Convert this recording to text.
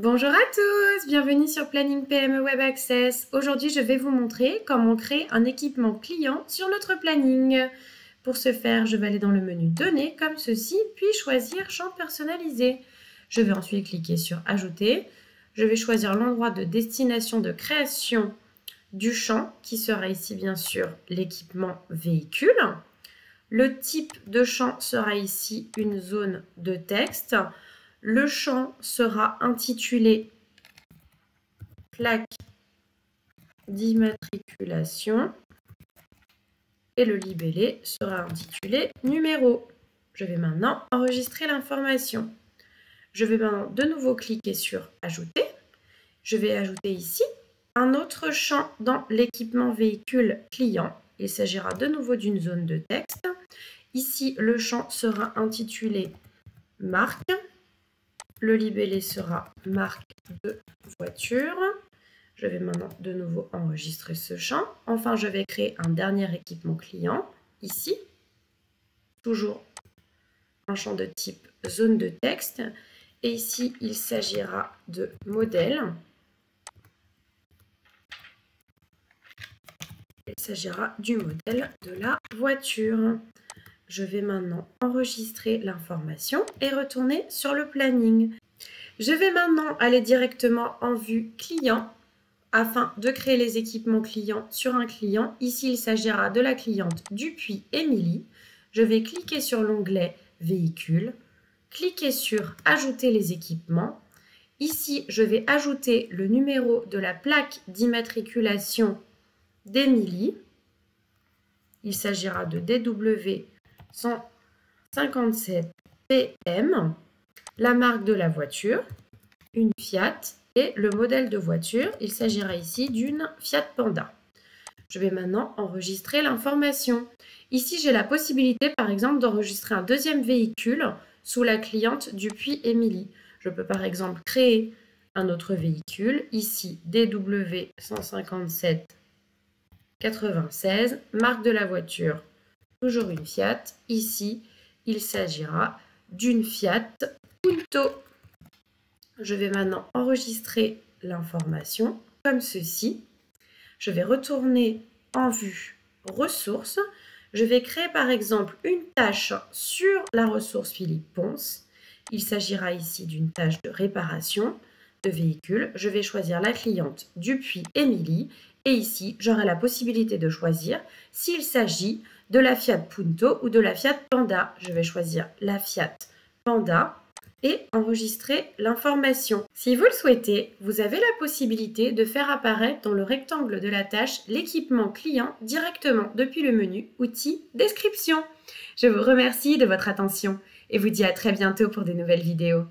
Bonjour à tous, bienvenue sur Planning PME Web Access. Aujourd'hui, je vais vous montrer comment créer un équipement client sur notre planning. Pour ce faire, je vais aller dans le menu Données comme ceci, puis choisir Champ personnalisé. Je vais ensuite cliquer sur Ajouter. Je vais choisir l'endroit de destination de création du champ, qui sera ici bien sûr l'équipement véhicule. Le type de champ sera ici une zone de texte. Le champ sera intitulé plaque d'immatriculation et le libellé sera intitulé numéro. Je vais maintenant enregistrer l'information. Je vais maintenant de nouveau cliquer sur Ajouter. Je vais ajouter ici un autre champ dans l'équipement véhicule client. Il s'agira de nouveau d'une zone de texte. Ici, le champ sera intitulé marque. Le libellé sera marque de voiture. Je vais maintenant de nouveau enregistrer ce champ. Enfin, je vais créer un dernier équipement client. Ici, toujours un champ de type zone de texte. Et ici, il s'agira de modèle. Il s'agira du modèle de la voiture. Je vais maintenant enregistrer l'information et retourner sur le planning. Je vais maintenant aller directement en vue client afin de créer les équipements clients sur un client. Ici, il s'agira de la cliente Dupuis Émilie. Je vais cliquer sur l'onglet Véhicule, cliquer sur Ajouter les équipements. Ici, je vais ajouter le numéro de la plaque d'immatriculation d'Émilie. Il s'agira de DW 157 PM, la marque de la voiture, une Fiat et le modèle de voiture. Il s'agira ici d'une Fiat Panda. Je vais maintenant enregistrer l'information. Ici, j'ai la possibilité, par exemple, d'enregistrer un deuxième véhicule sous la cliente Dupuis Émilie. Je peux, par exemple, créer un autre véhicule. Ici, DW 157 96, marque de la voiture. Toujours une Fiat. Ici, il s'agira d'une Fiat Punto. Je vais maintenant enregistrer l'information comme ceci. Je vais retourner en vue ressources. Je vais créer par exemple une tâche sur la ressource Philippe Ponce. Il s'agira ici d'une tâche de réparation de véhicule. Je vais choisir la cliente Dupuis Émilie. Et ici, j'aurai la possibilité de choisir s'il s'agit de la Fiat Punto ou de la Fiat Panda. Je vais choisir la Fiat Panda et enregistrer l'information. Si vous le souhaitez, vous avez la possibilité de faire apparaître dans le rectangle de la tâche l'équipement client directement depuis le menu Outils Description. Je vous remercie de votre attention et vous dis à très bientôt pour de nouvelles vidéos.